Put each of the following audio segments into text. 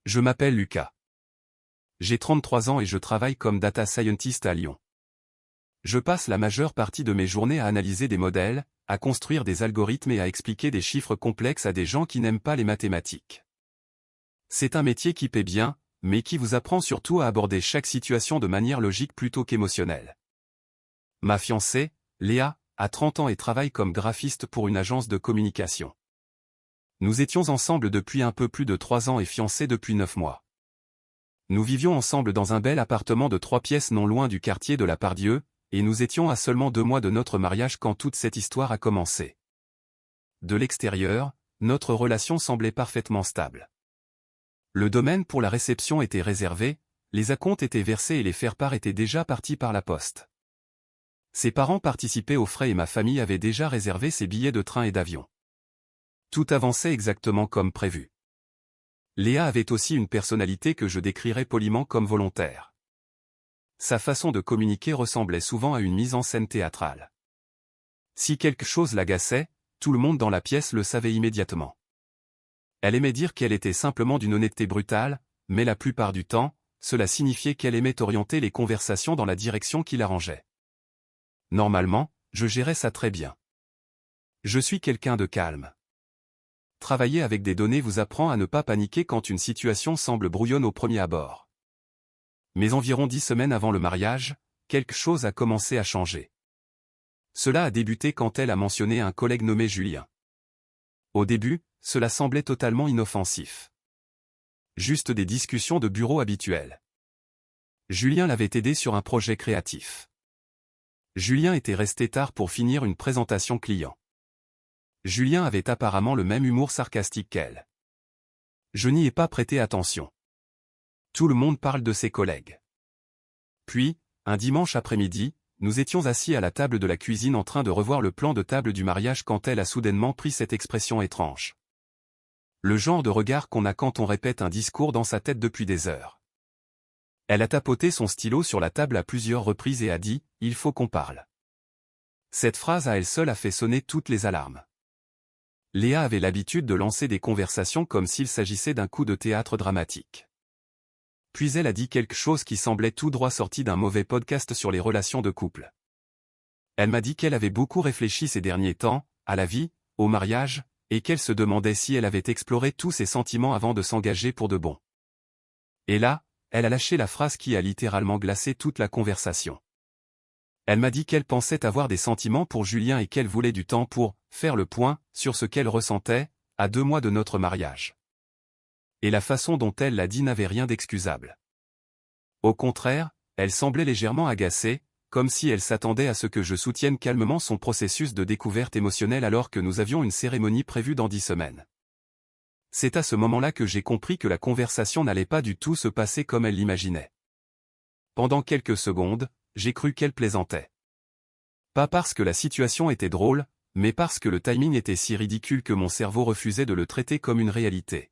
Je m'appelle Lucas. J'ai 33 ans et je travaille comme data scientist à Lyon. Je passe la majeure partie de mes journées à analyser des modèles, à construire des algorithmes et à expliquer des chiffres complexes à des gens qui n'aiment pas les mathématiques. C'est un métier qui paie bien, mais qui vous apprend surtout à aborder chaque situation de manière logique plutôt qu'émotionnelle. Ma fiancée, Léa, a 30 ans et travaille comme graphiste pour une agence de communication. Nous étions ensemble depuis un peu plus de 3 ans et fiancés depuis 9 mois. Nous vivions ensemble dans un bel appartement de 3 pièces non loin du quartier de la Pardieu, et nous étions à seulement 2 mois de notre mariage quand toute cette histoire a commencé. De l'extérieur, notre relation semblait parfaitement stable. Le domaine pour la réception était réservé, les acomptes étaient versés et les faire-part étaient déjà partis par la poste. Ses parents participaient aux frais et ma famille avait déjà réservé ses billets de train et d'avion. Tout avançait exactement comme prévu. Léa avait aussi une personnalité que je décrirais poliment comme volontaire. Sa façon de communiquer ressemblait souvent à une mise en scène théâtrale. Si quelque chose l'agaçait, tout le monde dans la pièce le savait immédiatement. Elle aimait dire qu'elle était simplement d'une honnêteté brutale, mais la plupart du temps, cela signifiait qu'elle aimait orienter les conversations dans la direction qui l'arrangeait. Normalement, je gérais ça très bien. Je suis quelqu'un de calme. Travailler avec des données vous apprend à ne pas paniquer quand une situation semble brouillonne au premier abord. Mais environ 10 semaines avant le mariage, quelque chose a commencé à changer. Cela a débuté quand elle a mentionné un collègue nommé Julien. Au début, cela semblait totalement inoffensif. Juste des discussions de bureau habituelles. Julien l'avait aidé sur un projet créatif. Julien était resté tard pour finir une présentation client. Julien avait apparemment le même humour sarcastique qu'elle. Je n'y ai pas prêté attention. Tout le monde parle de ses collègues. Puis, un dimanche après-midi, nous étions assis à la table de la cuisine en train de revoir le plan de table du mariage quand elle a soudainement pris cette expression étrange. Le genre de regard qu'on a quand on répète un discours dans sa tête depuis des heures. Elle a tapoté son stylo sur la table à plusieurs reprises et a dit « Il faut qu'on parle ». Cette phrase à elle seule a fait sonner toutes les alarmes. Léa avait l'habitude de lancer des conversations comme s'il s'agissait d'un coup de théâtre dramatique. Puis elle a dit quelque chose qui semblait tout droit sorti d'un mauvais podcast sur les relations de couple. Elle m'a dit qu'elle avait beaucoup réfléchi ces derniers temps, à la vie, au mariage, et qu'elle se demandait si elle avait exploré tous ses sentiments avant de s'engager pour de bon. Et là, elle a lâché la phrase qui a littéralement glacé toute la conversation. Elle m'a dit qu'elle pensait avoir des sentiments pour Julien et qu'elle voulait du temps pour faire le point sur ce qu'elle ressentait, à 2 mois de notre mariage. Et la façon dont elle l'a dit n'avait rien d'excusable. Au contraire, elle semblait légèrement agacée, comme si elle s'attendait à ce que je soutienne calmement son processus de découverte émotionnelle alors que nous avions une cérémonie prévue dans 10 semaines. C'est à ce moment-là que j'ai compris que la conversation n'allait pas du tout se passer comme elle l'imaginait. Pendant quelques secondes, j'ai cru qu'elle plaisantait. Pas parce que la situation était drôle, mais parce que le timing était si ridicule que mon cerveau refusait de le traiter comme une réalité.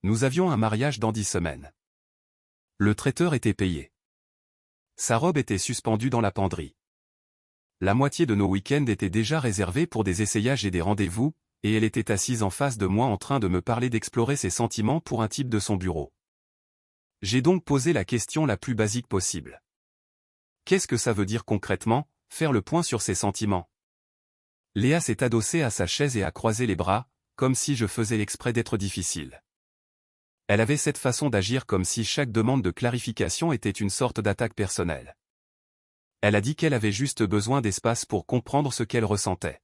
Nous avions un mariage dans 10 semaines. Le traiteur était payé. Sa robe était suspendue dans la penderie. La moitié de nos week-ends était déjà réservée pour des essayages et des rendez-vous, et elle était assise en face de moi en train de me parler d'explorer ses sentiments pour un type de son bureau. J'ai donc posé la question la plus basique possible. Qu'est-ce que ça veut dire concrètement, faire le point sur ses sentiments? Léa s'est adossée à sa chaise et a croisé les bras, comme si je faisais exprès d'être difficile. Elle avait cette façon d'agir comme si chaque demande de clarification était une sorte d'attaque personnelle. Elle a dit qu'elle avait juste besoin d'espace pour comprendre ce qu'elle ressentait.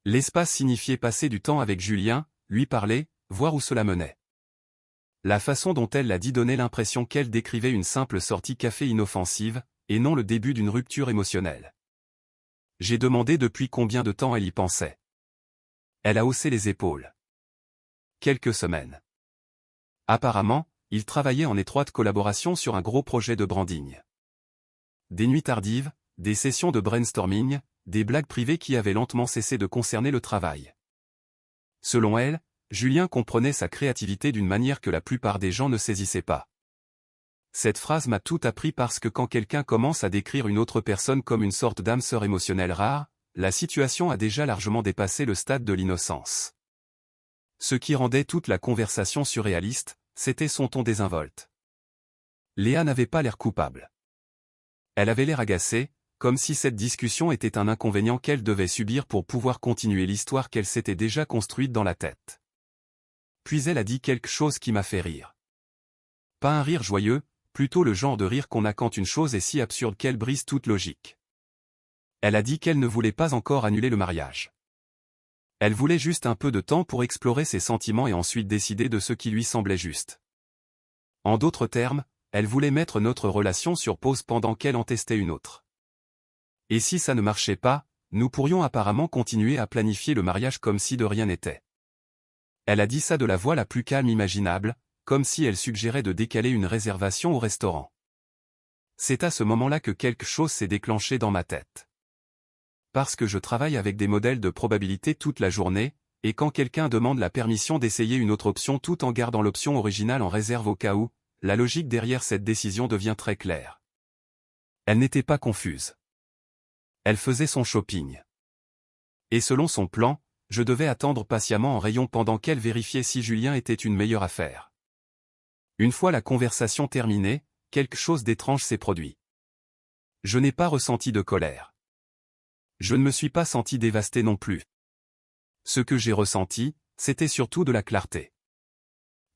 L'espace signifiait passer du temps avec Julien, lui parler, voir où cela menait. La façon dont elle l'a dit donnait l'impression qu'elle décrivait une simple sortie café inoffensive, et non le début d'une rupture émotionnelle. J'ai demandé depuis combien de temps elle y pensait. Elle a haussé les épaules. Quelques semaines. Apparemment, ils travaillaient en étroite collaboration sur un gros projet de branding. Des nuits tardives, des sessions de brainstorming, des blagues privées qui avaient lentement cessé de concerner le travail. Selon elle, Julien comprenait sa créativité d'une manière que la plupart des gens ne saisissaient pas. Cette phrase m'a tout appris parce que quand quelqu'un commence à décrire une autre personne comme une sorte d'âme sœur émotionnelle rare, la situation a déjà largement dépassé le stade de l'innocence. Ce qui rendait toute la conversation surréaliste, c'était son ton désinvolte. Léa n'avait pas l'air coupable. Elle avait l'air agacée, comme si cette discussion était un inconvénient qu'elle devait subir pour pouvoir continuer l'histoire qu'elle s'était déjà construite dans la tête. Puis elle a dit quelque chose qui m'a fait rire. Pas un rire joyeux, plutôt le genre de rire qu'on a quand une chose est si absurde qu'elle brise toute logique. Elle a dit qu'elle ne voulait pas encore annuler le mariage. Elle voulait juste un peu de temps pour explorer ses sentiments et ensuite décider de ce qui lui semblait juste. En d'autres termes, elle voulait mettre notre relation sur pause pendant qu'elle en testait une autre. Et si ça ne marchait pas, nous pourrions apparemment continuer à planifier le mariage comme si de rien n'était. Elle a dit ça de la voix la plus calme imaginable, comme si elle suggérait de décaler une réservation au restaurant. C'est à ce moment-là que quelque chose s'est déclenché dans ma tête. Parce que je travaille avec des modèles de probabilité toute la journée, et quand quelqu'un demande la permission d'essayer une autre option tout en gardant l'option originale en réserve au cas où, la logique derrière cette décision devient très claire. Elle n'était pas confuse. Elle faisait son shopping. Et selon son plan, je devais attendre patiemment en rayon pendant qu'elle vérifiait si Julien était une meilleure affaire. Une fois la conversation terminée, quelque chose d'étrange s'est produit. Je n'ai pas ressenti de colère. Je ne me suis pas senti dévasté non plus. Ce que j'ai ressenti, c'était surtout de la clarté.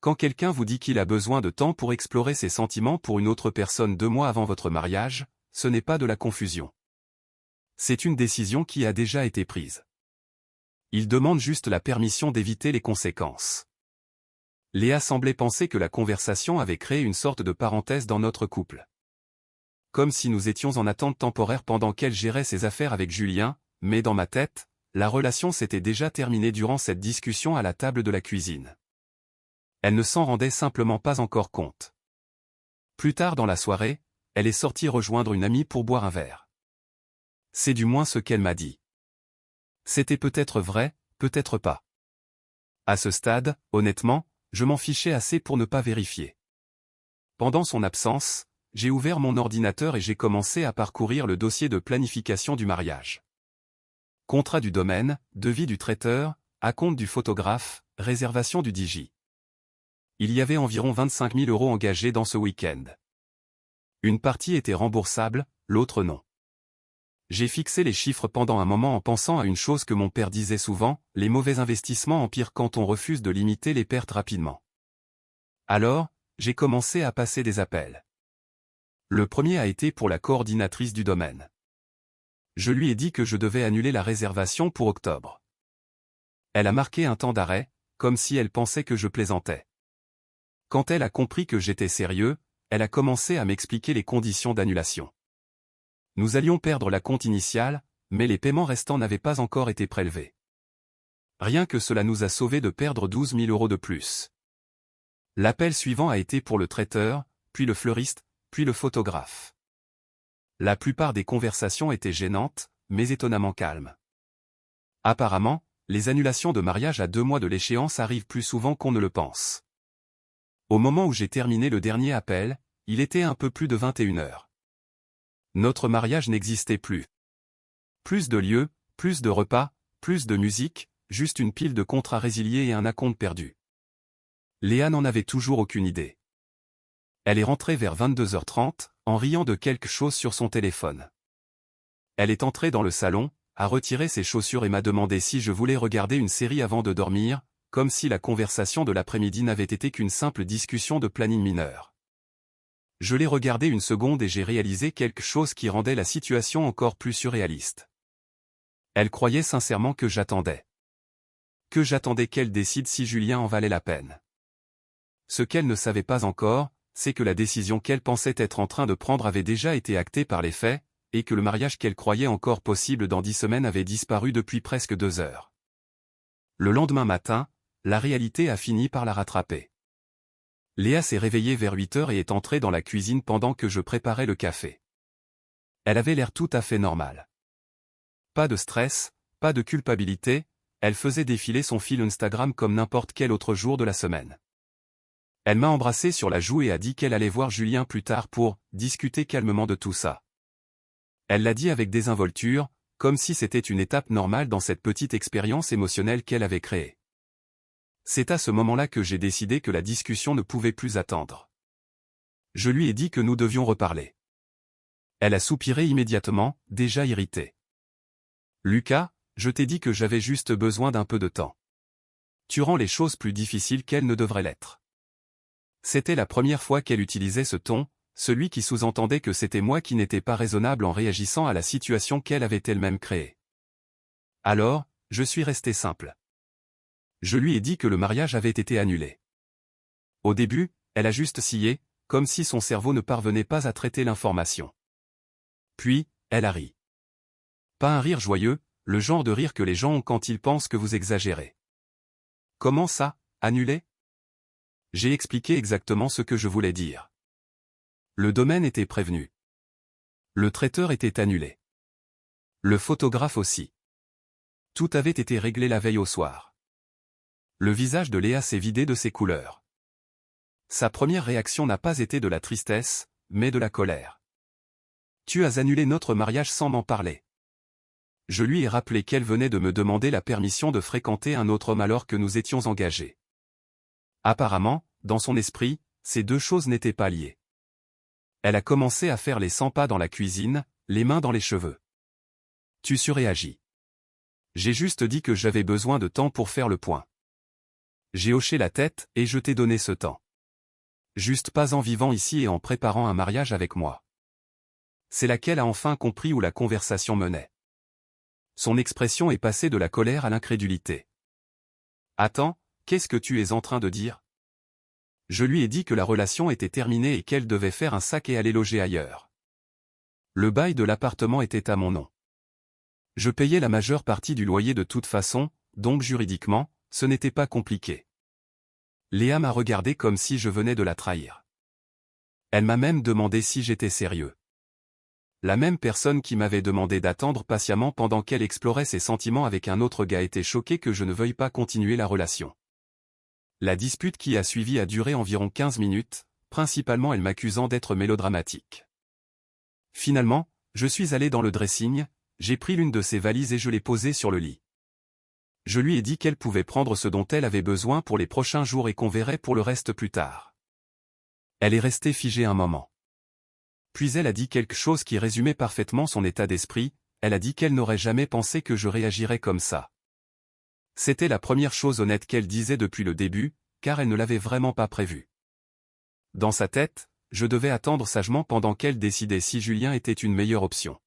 Quand quelqu'un vous dit qu'il a besoin de temps pour explorer ses sentiments pour une autre personne 2 mois avant votre mariage, ce n'est pas de la confusion. C'est une décision qui a déjà été prise. Il demande juste la permission d'éviter les conséquences. Léa semblait penser que la conversation avait créé une sorte de parenthèse dans notre couple. Comme si nous étions en attente temporaire pendant qu'elle gérait ses affaires avec Julien, mais dans ma tête, la relation s'était déjà terminée durant cette discussion à la table de la cuisine. Elle ne s'en rendait simplement pas encore compte. Plus tard dans la soirée, elle est sortie rejoindre une amie pour boire un verre. C'est du moins ce qu'elle m'a dit. C'était peut-être vrai, peut-être pas. À ce stade, honnêtement, je m'en fichais assez pour ne pas vérifier. Pendant son absence, j'ai ouvert mon ordinateur et j'ai commencé à parcourir le dossier de planification du mariage. Contrat du domaine, devis du traiteur, acompte du photographe, réservation du DJ. Il y avait environ 25 000 € engagés dans ce week-end. Une partie était remboursable, l'autre non. J'ai fixé les chiffres pendant un moment en pensant à une chose que mon père disait souvent, les mauvais investissements empirent quand on refuse de limiter les pertes rapidement. Alors, j'ai commencé à passer des appels. Le premier a été pour la coordinatrice du domaine. Je lui ai dit que je devais annuler la réservation pour octobre. Elle a marqué un temps d'arrêt, comme si elle pensait que je plaisantais. Quand elle a compris que j'étais sérieux, elle a commencé à m'expliquer les conditions d'annulation. Nous allions perdre la compte initiale, mais les paiements restants n'avaient pas encore été prélevés. Rien que cela nous a sauvés de perdre 12 000 € de plus. L'appel suivant a été pour le traiteur, puis le fleuriste, puis le photographe. La plupart des conversations étaient gênantes, mais étonnamment calmes. Apparemment, les annulations de mariage à 2 mois de l'échéance arrivent plus souvent qu'on ne le pense. Au moment où j'ai terminé le dernier appel, il était un peu plus de 21 heures. Notre mariage n'existait plus. Plus de lieux, plus de repas, plus de musique, juste une pile de contrats résiliés et un acompte perdu. Léa n'en avait toujours aucune idée. Elle est rentrée vers 22h30, en riant de quelque chose sur son téléphone. Elle est entrée dans le salon, a retiré ses chaussures et m'a demandé si je voulais regarder une série avant de dormir, comme si la conversation de l'après-midi n'avait été qu'une simple discussion de planning mineur. Je l'ai regardé une seconde et j'ai réalisé quelque chose qui rendait la situation encore plus surréaliste. Elle croyait sincèrement que j'attendais. Que j'attendais qu'elle décide si Julien en valait la peine. Ce qu'elle ne savait pas encore, c'est que la décision qu'elle pensait être en train de prendre avait déjà été actée par les faits, et que le mariage qu'elle croyait encore possible dans 10 semaines avait disparu depuis presque 2 heures. Le lendemain matin, la réalité a fini par la rattraper. Léa s'est réveillée vers 8 heures et est entrée dans la cuisine pendant que je préparais le café. Elle avait l'air tout à fait normale. Pas de stress, pas de culpabilité, elle faisait défiler son fil Instagram comme n'importe quel autre jour de la semaine. Elle m'a embrassé sur la joue et a dit qu'elle allait voir Julien plus tard pour discuter calmement de tout ça. Elle l'a dit avec désinvolture, comme si c'était une étape normale dans cette petite expérience émotionnelle qu'elle avait créée. C'est à ce moment-là que j'ai décidé que la discussion ne pouvait plus attendre. Je lui ai dit que nous devions reparler. Elle a soupiré immédiatement, déjà irritée. Lucas, je t'ai dit que j'avais juste besoin d'un peu de temps. Tu rends les choses plus difficiles qu'elles ne devraient l'être. C'était la première fois qu'elle utilisait ce ton, celui qui sous-entendait que c'était moi qui n'étais pas raisonnable en réagissant à la situation qu'elle avait elle-même créée. Alors, je suis resté simple. Je lui ai dit que le mariage avait été annulé. Au début, elle a juste scié, comme si son cerveau ne parvenait pas à traiter l'information. Puis, elle a ri. Pas un rire joyeux, le genre de rire que les gens ont quand ils pensent que vous exagérez. Comment ça, annulé? J'ai expliqué exactement ce que je voulais dire. Le domaine était prévenu. Le traiteur était annulé. Le photographe aussi. Tout avait été réglé la veille au soir. Le visage de Léa s'est vidé de ses couleurs. Sa première réaction n'a pas été de la tristesse, mais de la colère. Tu as annulé notre mariage sans m'en parler. Je lui ai rappelé qu'elle venait de me demander la permission de fréquenter un autre homme alors que nous étions engagés. Apparemment, dans son esprit, ces deux choses n'étaient pas liées. Elle a commencé à faire les 100 pas dans la cuisine, les mains dans les cheveux. Tu surréagis. J'ai juste dit que j'avais besoin de temps pour faire le point. J'ai hoché la tête et je t'ai donné ce temps. Juste pas en vivant ici et en préparant un mariage avec moi. C'est là qu'elle a enfin compris où la conversation menait. Son expression est passée de la colère à l'incrédulité. Attends, qu'est-ce que tu es en train de dire? Je lui ai dit que la relation était terminée et qu'elle devait faire un sac et aller loger ailleurs. Le bail de l'appartement était à mon nom. Je payais la majeure partie du loyer de toute façon, donc juridiquement, ce n'était pas compliqué. Léa m'a regardé comme si je venais de la trahir. Elle m'a même demandé si j'étais sérieux. La même personne qui m'avait demandé d'attendre patiemment pendant qu'elle explorait ses sentiments avec un autre gars était choquée que je ne veuille pas continuer la relation. La dispute qui a suivi a duré environ 15 minutes, principalement elle m'accusant d'être mélodramatique. Finalement, je suis allé dans le dressing, j'ai pris l'une de ses valises et je l'ai posée sur le lit. Je lui ai dit qu'elle pouvait prendre ce dont elle avait besoin pour les prochains jours et qu'on verrait pour le reste plus tard. Elle est restée figée un moment. Puis elle a dit quelque chose qui résumait parfaitement son état d'esprit, elle a dit qu'elle n'aurait jamais pensé que je réagirais comme ça. C'était la première chose honnête qu'elle disait depuis le début, car elle ne l'avait vraiment pas prévu. Dans sa tête, je devais attendre sagement pendant qu'elle décidait si Julien était une meilleure option.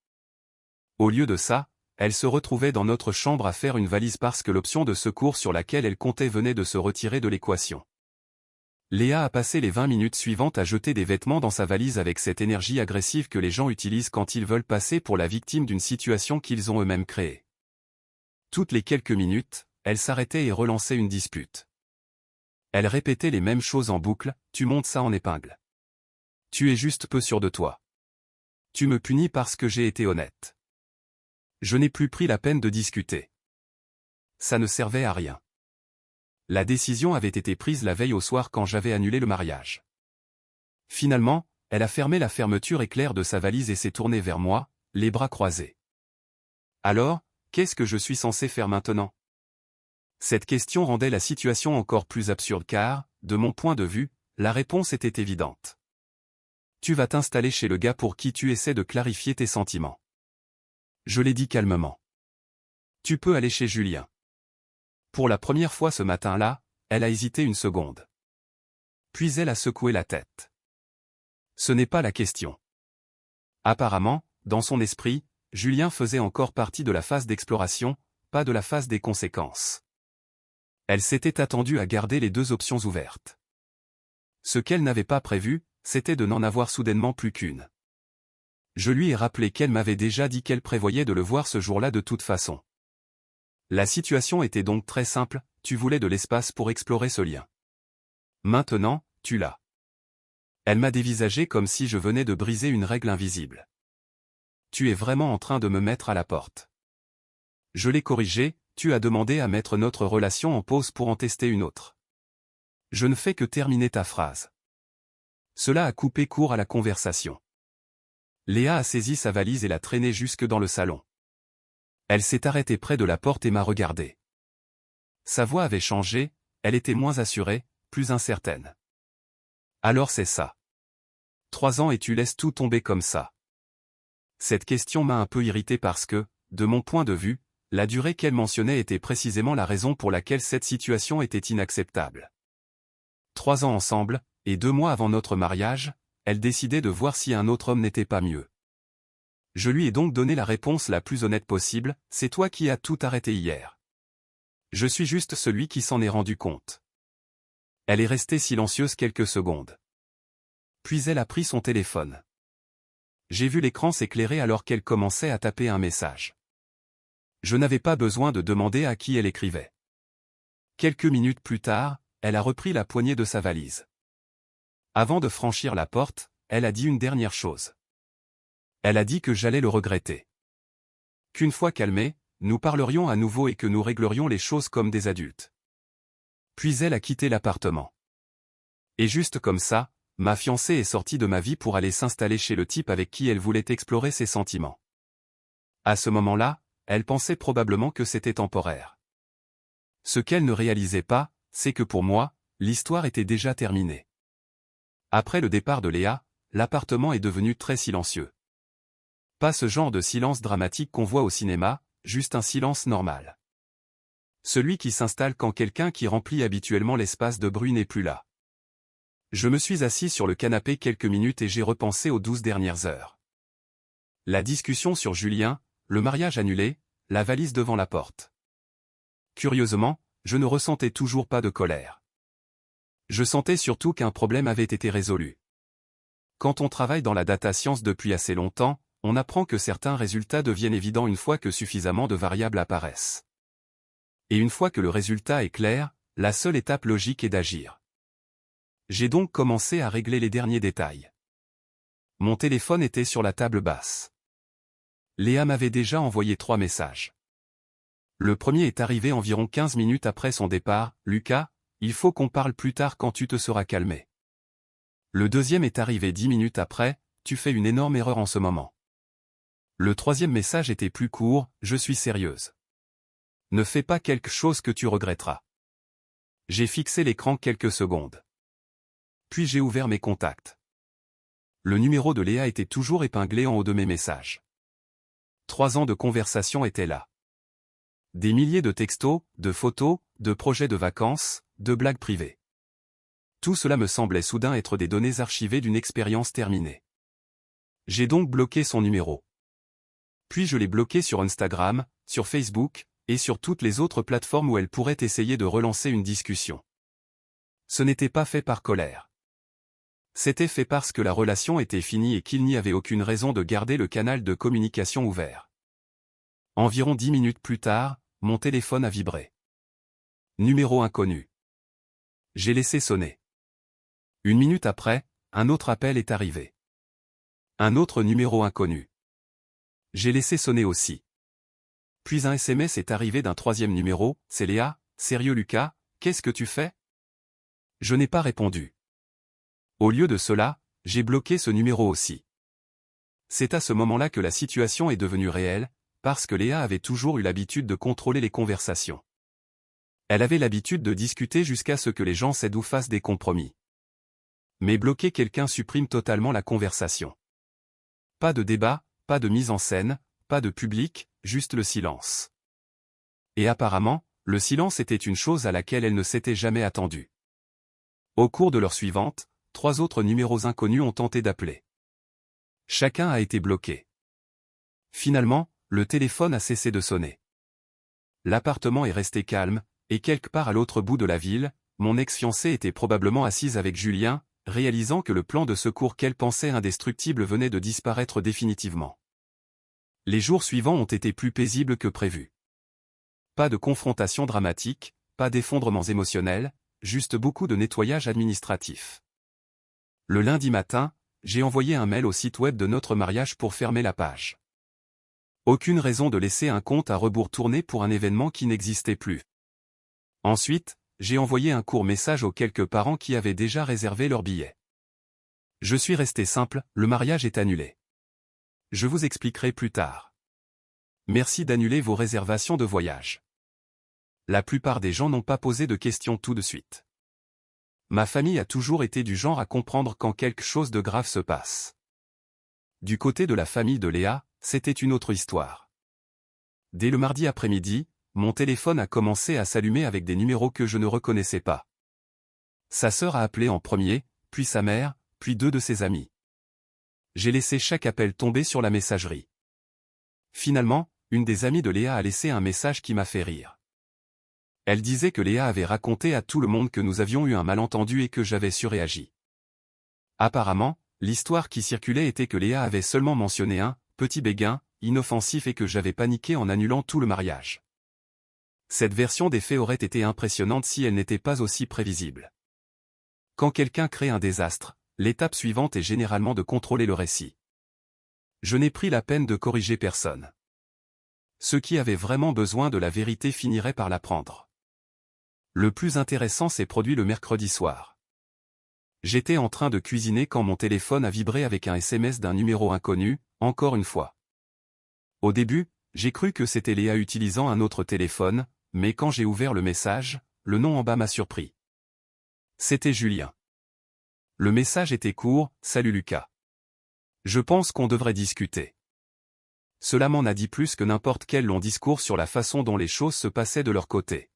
Au lieu de ça, elle se retrouvait dans notre chambre à faire une valise parce que l'option de secours sur laquelle elle comptait venait de se retirer de l'équation. Léa a passé les 20 minutes suivantes à jeter des vêtements dans sa valise avec cette énergie agressive que les gens utilisent quand ils veulent passer pour la victime d'une situation qu'ils ont eux-mêmes créée. Toutes les quelques minutes, elle s'arrêtait et relançait une dispute. Elle répétait les mêmes choses en boucle, tu montes ça en épingle. Tu es juste peu sûr de toi. Tu me punis parce que j'ai été honnête. Je n'ai plus pris la peine de discuter. Ça ne servait à rien. La décision avait été prise la veille au soir quand j'avais annulé le mariage. Finalement, elle a fermé la fermeture éclair de sa valise et s'est tournée vers moi, les bras croisés. Alors, qu'est-ce que je suis censé faire maintenant? Cette question rendait la situation encore plus absurde car, de mon point de vue, la réponse était évidente. Tu vas t'installer chez le gars pour qui tu essaies de clarifier tes sentiments. Je l'ai dit calmement. Tu peux aller chez Julien. Pour la première fois ce matin-là, elle a hésité une seconde. Puis elle a secoué la tête. Ce n'est pas la question. Apparemment, dans son esprit, Julien faisait encore partie de la phase d'exploration, pas de la phase des conséquences. Elle s'était attendue à garder les deux options ouvertes. Ce qu'elle n'avait pas prévu, c'était de n'en avoir soudainement plus qu'une. Je lui ai rappelé qu'elle m'avait déjà dit qu'elle prévoyait de le voir ce jour-là de toute façon. La situation était donc très simple, tu voulais de l'espace pour explorer ce lien. Maintenant, tu l'as. Elle m'a dévisagé comme si je venais de briser une règle invisible. Tu es vraiment en train de me mettre à la porte. Je l'ai corrigé, tu as demandé à mettre notre relation en pause pour en tester une autre. Je ne fais que terminer ta phrase. Cela a coupé court à la conversation. Léa a saisi sa valise et l'a traînée jusque dans le salon. Elle s'est arrêtée près de la porte et m'a regardé. Sa voix avait changé, elle était moins assurée, plus incertaine. Alors c'est ça. 3 ans et tu laisses tout tomber comme ça. Cette question m'a un peu irrité parce que, de mon point de vue, la durée qu'elle mentionnait était précisément la raison pour laquelle cette situation était inacceptable. 3 ans ensemble, et 2 mois avant notre mariage, elle décidait de voir si un autre homme n'était pas mieux. Je lui ai donc donné la réponse la plus honnête possible, c'est toi qui as tout arrêté hier. Je suis juste celui qui s'en est rendu compte. Elle est restée silencieuse quelques secondes. Puis elle a pris son téléphone. J'ai vu l'écran s'éclairer alors qu'elle commençait à taper un message. Je n'avais pas besoin de demander à qui elle écrivait. Quelques minutes plus tard, elle a repris la poignée de sa valise. Avant de franchir la porte, elle a dit une dernière chose. Elle a dit que j'allais le regretter. Qu'une fois calmés, nous parlerions à nouveau et que nous réglerions les choses comme des adultes. Puis elle a quitté l'appartement. Et juste comme ça, ma fiancée est sortie de ma vie pour aller s'installer chez le type avec qui elle voulait explorer ses sentiments. À ce moment-là, elle pensait probablement que c'était temporaire. Ce qu'elle ne réalisait pas, c'est que pour moi, l'histoire était déjà terminée. Après le départ de Léa, l'appartement est devenu très silencieux. Pas ce genre de silence dramatique qu'on voit au cinéma, juste un silence normal. Celui qui s'installe quand quelqu'un qui remplit habituellement l'espace de bruit n'est plus là. Je me suis assis sur le canapé quelques minutes et j'ai repensé aux 12 dernières heures. La discussion sur Julien, le mariage annulé, la valise devant la porte. Curieusement, je ne ressentais toujours pas de colère. Je sentais surtout qu'un problème avait été résolu. Quand on travaille dans la data science depuis assez longtemps, on apprend que certains résultats deviennent évidents une fois que suffisamment de variables apparaissent. Et une fois que le résultat est clair, la seule étape logique est d'agir. J'ai donc commencé à régler les derniers détails. Mon téléphone était sur la table basse. Léa m'avait déjà envoyé 3 messages. Le premier est arrivé environ 15 minutes après son départ, « Lucas, il faut qu'on parle plus tard quand tu te seras calmé. » Le deuxième est arrivé 10 minutes après, « Tu fais une énorme erreur en ce moment. » Le troisième message était plus court, « Je suis sérieuse. Ne fais pas quelque chose que tu regretteras. » J'ai fixé l'écran quelques secondes. Puis j'ai ouvert mes contacts. Le numéro de Léa était toujours épinglé en haut de mes messages. 3 ans de conversation étaient là. Des milliers de textos, de photos, de projets de vacances, de blagues privées. Tout cela me semblait soudain être des données archivées d'une expérience terminée. J'ai donc bloqué son numéro. Puis je l'ai bloqué sur Instagram, sur Facebook, et sur toutes les autres plateformes où elle pourrait essayer de relancer une discussion. Ce n'était pas fait par colère. C'était fait parce que la relation était finie et qu'il n'y avait aucune raison de garder le canal de communication ouvert. Environ 10 minutes plus tard, mon téléphone a vibré. Numéro inconnu. J'ai laissé sonner. 1 minute après, un autre appel est arrivé. Un autre numéro inconnu. J'ai laissé sonner aussi. Puis un SMS est arrivé d'un 3e numéro, « C'est Léa, sérieux Lucas, qu'est-ce que tu fais ?» Je n'ai pas répondu. Au lieu de cela, j'ai bloqué ce numéro aussi. C'est à ce moment-là que la situation est devenue réelle, parce que Léa avait toujours eu l'habitude de contrôler les conversations. Elle avait l'habitude de discuter jusqu'à ce que les gens cèdent ou fassent des compromis. Mais bloquer quelqu'un supprime totalement la conversation. Pas de débat, pas de mise en scène, pas de public, juste le silence. Et apparemment, le silence était une chose à laquelle elle ne s'était jamais attendue. Au cours de l'heure suivante, 3 autres numéros inconnus ont tenté d'appeler. Chacun a été bloqué. Finalement, le téléphone a cessé de sonner. L'appartement est resté calme, et quelque part à l'autre bout de la ville, mon ex-fiancée était probablement assise avec Julien, réalisant que le plan de secours qu'elle pensait indestructible venait de disparaître définitivement. Les jours suivants ont été plus paisibles que prévu. Pas de confrontation dramatique, pas d'effondrements émotionnels, juste beaucoup de nettoyage administratif. Le lundi matin, j'ai envoyé un mail au site web de notre mariage pour fermer la page. Aucune raison de laisser un compte à rebours tourner pour un événement qui n'existait plus. Ensuite, j'ai envoyé un court message aux quelques parents qui avaient déjà réservé leur billet. Je suis resté simple, le mariage est annulé. Je vous expliquerai plus tard. Merci d'annuler vos réservations de voyage. La plupart des gens n'ont pas posé de questions tout de suite. Ma famille a toujours été du genre à comprendre quand quelque chose de grave se passe. Du côté de la famille de Léa, c'était une autre histoire. Dès le mardi après-midi, mon téléphone a commencé à s'allumer avec des numéros que je ne reconnaissais pas. Sa sœur a appelé en premier, puis sa mère, puis 2 de ses amis. J'ai laissé chaque appel tomber sur la messagerie. Finalement, une des amies de Léa a laissé un message qui m'a fait rire. Elle disait que Léa avait raconté à tout le monde que nous avions eu un malentendu et que j'avais surréagi. Apparemment, l'histoire qui circulait était que Léa avait seulement mentionné un « petit béguin » inoffensif et que j'avais paniqué en annulant tout le mariage. Cette version des faits aurait été impressionnante si elle n'était pas aussi prévisible. Quand quelqu'un crée un désastre, l'étape suivante est généralement de contrôler le récit. Je n'ai pris la peine de corriger personne. Ceux qui avaient vraiment besoin de la vérité finiraient par l'apprendre. Le plus intéressant s'est produit le mercredi soir. J'étais en train de cuisiner quand mon téléphone a vibré avec un SMS d'un numéro inconnu, encore une fois. Au début, j'ai cru que c'était Léa utilisant un autre téléphone, mais quand j'ai ouvert le message, le nom en bas m'a surpris. C'était Julien. Le message était court, « Salut Lucas. Je pense qu'on devrait discuter. » Cela m'en a dit plus que n'importe quel long discours sur la façon dont les choses se passaient de leur côté.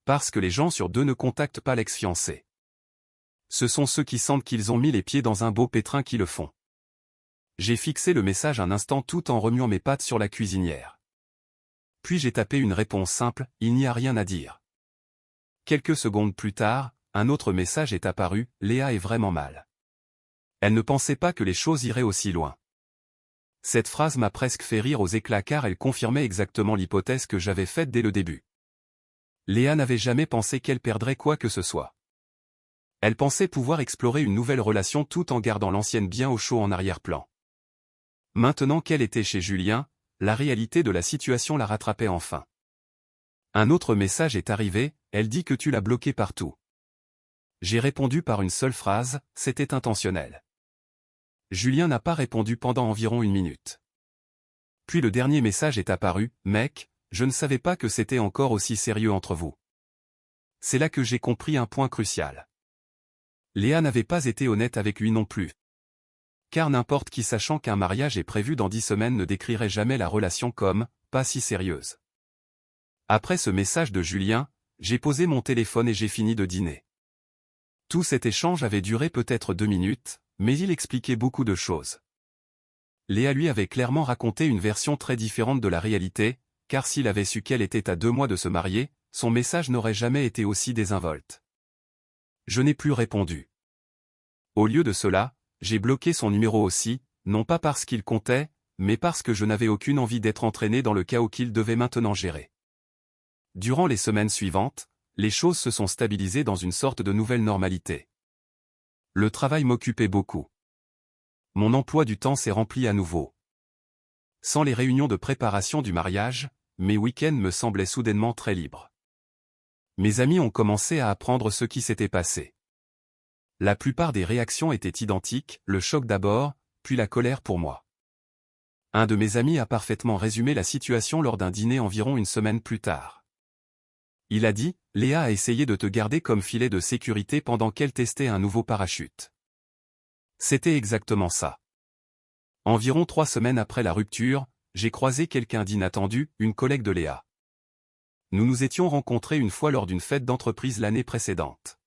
Parce que les gens sur 2 ne contactent pas l'ex-fiancé. Ce sont ceux qui sentent qu'ils ont mis les pieds dans un beau pétrin qui le font. J'ai fixé le message un instant tout en remuant mes pattes sur la cuisinière. Puis j'ai tapé une réponse simple, « Il n'y a rien à dire. » Quelques secondes plus tard, un autre message est apparu, « Léa est vraiment mal. » Elle ne pensait pas que les choses iraient aussi loin. Cette phrase m'a presque fait rire aux éclats car elle confirmait exactement l'hypothèse que j'avais faite dès le début. Léa n'avait jamais pensé qu'elle perdrait quoi que ce soit. Elle pensait pouvoir explorer une nouvelle relation tout en gardant l'ancienne bien au chaud en arrière-plan. Maintenant qu'elle était chez Julien, la réalité de la situation la rattrapait enfin. Un autre message est arrivé, elle dit que tu l'as bloqué partout. J'ai répondu par une seule phrase, c'était intentionnel. Julien n'a pas répondu pendant environ 1 minute. Puis le dernier message est apparu, mec, je ne savais pas que c'était encore aussi sérieux entre vous. C'est là que j'ai compris un point crucial. Léa n'avait pas été honnête avec lui non plus. Car n'importe qui sachant qu'un mariage est prévu dans 10 semaines ne décrirait jamais la relation comme « pas si sérieuse ». Après ce message de Julien, j'ai posé mon téléphone et j'ai fini de dîner. Tout cet échange avait duré peut-être 2 minutes, mais il expliquait beaucoup de choses. Léa lui avait clairement raconté une version très différente de la réalité, car s'il avait su qu'elle était à 2 mois de se marier, son message n'aurait jamais été aussi désinvolte. Je n'ai plus répondu. Au lieu de cela, j'ai bloqué son numéro aussi, non pas parce qu'il comptait, mais parce que je n'avais aucune envie d'être entraîné dans le chaos qu'il devait maintenant gérer. Durant les semaines suivantes, les choses se sont stabilisées dans une sorte de nouvelle normalité. Le travail m'occupait beaucoup. Mon emploi du temps s'est rempli à nouveau. Sans les réunions de préparation du mariage, mes week-ends me semblaient soudainement très libres. Mes amis ont commencé à apprendre ce qui s'était passé. La plupart des réactions étaient identiques, le choc d'abord, puis la colère pour moi. Un de mes amis a parfaitement résumé la situation lors d'un dîner environ 1 semaine plus tard. Il a dit, Léa a essayé de te garder comme filet de sécurité pendant qu'elle testait un nouveau parachute. C'était exactement ça. Environ 3 semaines après la rupture, j'ai croisé quelqu'un d'inattendu, une collègue de Léa. Nous nous étions rencontrés une fois lors d'une fête d'entreprise l'année précédente.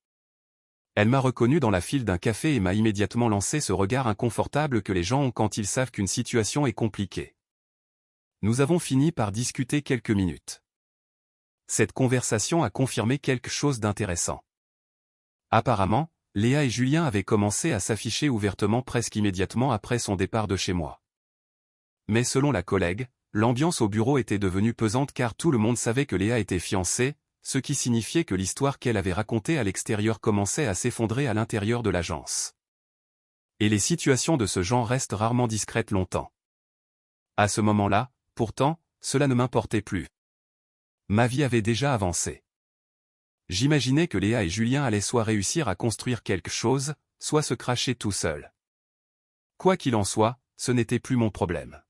Elle m'a reconnu dans la file d'un café et m'a immédiatement lancé ce regard inconfortable que les gens ont quand ils savent qu'une situation est compliquée. Nous avons fini par discuter quelques minutes. Cette conversation a confirmé quelque chose d'intéressant. Apparemment, Léa et Julien avaient commencé à s'afficher ouvertement presque immédiatement après son départ de chez moi. Mais selon la collègue, l'ambiance au bureau était devenue pesante car tout le monde savait que Léa était fiancée, ce qui signifiait que l'histoire qu'elle avait racontée à l'extérieur commençait à s'effondrer à l'intérieur de l'agence. Et les situations de ce genre restent rarement discrètes longtemps. À ce moment-là, pourtant, cela ne m'importait plus. Ma vie avait déjà avancé. J'imaginais que Léa et Julien allaient soit réussir à construire quelque chose, soit se cracher tout seuls. Quoi qu'il en soit, ce n'était plus mon problème.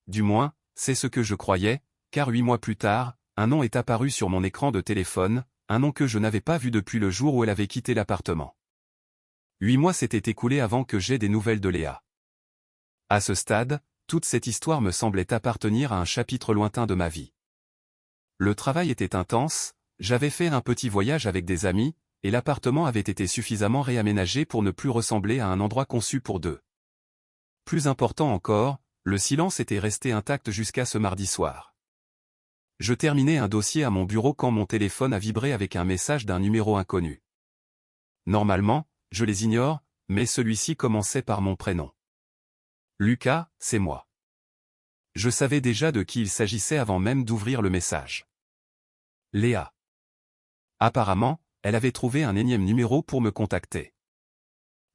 Du moins, c'est ce que je croyais, car 8 mois plus tard, un nom est apparu sur mon écran de téléphone, un nom que je n'avais pas vu depuis le jour où elle avait quitté l'appartement. 8 mois s'étaient écoulés avant que j'aie des nouvelles de Léa. À ce stade, toute cette histoire me semblait appartenir à un chapitre lointain de ma vie. Le travail était intense, j'avais fait un petit voyage avec des amis, et l'appartement avait été suffisamment réaménagé pour ne plus ressembler à un endroit conçu pour deux. Plus important encore, le silence était resté intact jusqu'à ce mardi soir. Je terminais un dossier à mon bureau quand mon téléphone a vibré avec un message d'un numéro inconnu. Normalement, je les ignore, mais celui-ci commençait par mon prénom. Lucas, c'est moi. Je savais déjà de qui il s'agissait avant même d'ouvrir le message. Léa. Apparemment, elle avait trouvé un énième numéro pour me contacter.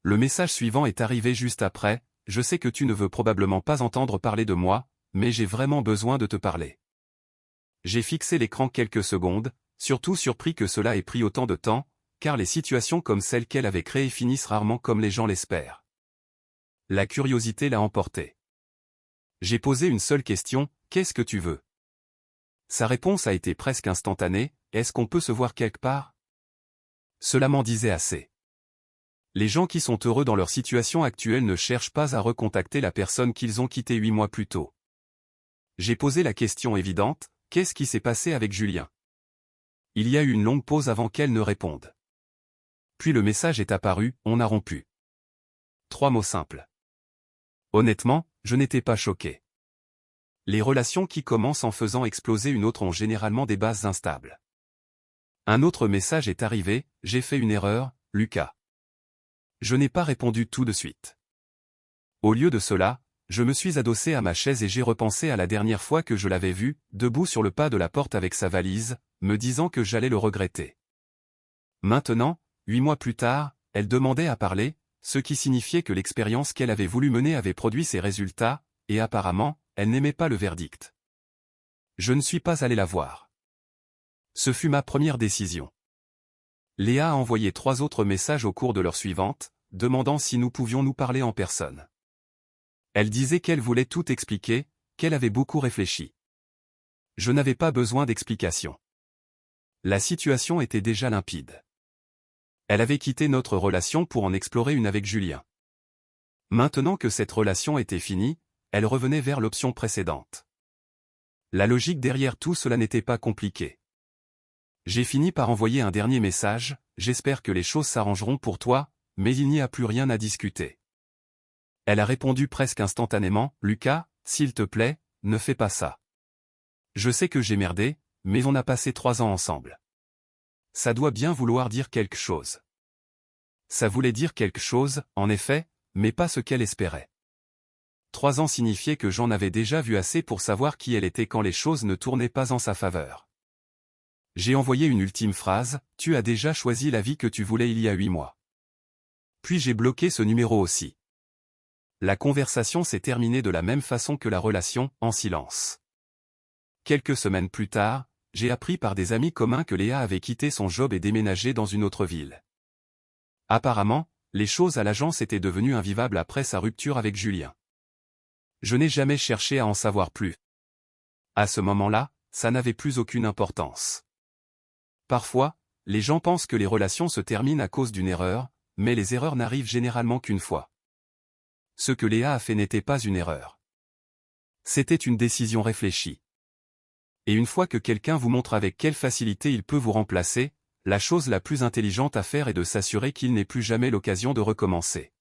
Le message suivant est arrivé juste après, je sais que tu ne veux probablement pas entendre parler de moi, mais j'ai vraiment besoin de te parler. J'ai fixé l'écran quelques secondes, surtout surpris que cela ait pris autant de temps, car les situations comme celles qu'elle avait créées finissent rarement comme les gens l'espèrent. La curiosité l'a emporté. J'ai posé une seule question, qu'est-ce que tu veux? Sa réponse a été presque instantanée, est-ce qu'on peut se voir quelque part? Cela m'en disait assez. Les gens qui sont heureux dans leur situation actuelle ne cherchent pas à recontacter la personne qu'ils ont quittée 8 mois plus tôt. J'ai posé la question évidente, qu'est-ce qui s'est passé avec Julien? Il y a eu une longue pause avant qu'elle ne réponde. Puis le message est apparu, on a rompu. 3 mots simples. Honnêtement, je n'étais pas choqué. Les relations qui commencent en faisant exploser une autre ont généralement des bases instables. Un autre message est arrivé, j'ai fait une erreur, Lucas. Je n'ai pas répondu tout de suite. Au lieu de cela, je me suis adossé à ma chaise et j'ai repensé à la dernière fois que je l'avais vu, debout sur le pas de la porte avec sa valise, me disant que j'allais le regretter. Maintenant, 8 mois plus tard, elle demandait à parler, ce qui signifiait que l'expérience qu'elle avait voulu mener avait produit ses résultats, et apparemment, elle n'aimait pas le verdict. Je ne suis pas allé la voir. Ce fut ma première décision. Léa a envoyé 3 autres messages au cours de l'heure suivante, demandant si nous pouvions nous parler en personne. Elle disait qu'elle voulait tout expliquer, qu'elle avait beaucoup réfléchi. Je n'avais pas besoin d'explications. La situation était déjà limpide. Elle avait quitté notre relation pour en explorer une avec Julien. Maintenant que cette relation était finie, elle revenait vers l'option précédente. La logique derrière tout cela n'était pas compliquée. J'ai fini par envoyer un dernier message, j'espère que les choses s'arrangeront pour toi, mais il n'y a plus rien à discuter. Elle a répondu presque instantanément, Lucas, s'il te plaît, ne fais pas ça. Je sais que j'ai merdé, mais on a passé 3 ans ensemble. Ça doit bien vouloir dire quelque chose. Ça voulait dire quelque chose, en effet, mais pas ce qu'elle espérait. 3 ans signifiait que j'en avais déjà vu assez pour savoir qui elle était quand les choses ne tournaient pas en sa faveur. J'ai envoyé une ultime phrase, tu as déjà choisi la vie que tu voulais il y a 8 mois. Puis j'ai bloqué ce numéro aussi. La conversation s'est terminée de la même façon que la relation, en silence. Quelques semaines plus tard, j'ai appris par des amis communs que Léa avait quitté son job et déménagé dans une autre ville. Apparemment, les choses à l'agence étaient devenues invivables après sa rupture avec Julien. Je n'ai jamais cherché à en savoir plus. À ce moment-là, ça n'avait plus aucune importance. Parfois, les gens pensent que les relations se terminent à cause d'une erreur, mais les erreurs n'arrivent généralement qu'une fois. Ce que Léa a fait n'était pas une erreur. C'était une décision réfléchie. Et une fois que quelqu'un vous montre avec quelle facilité il peut vous remplacer, la chose la plus intelligente à faire est de s'assurer qu'il n'ait plus jamais l'occasion de recommencer.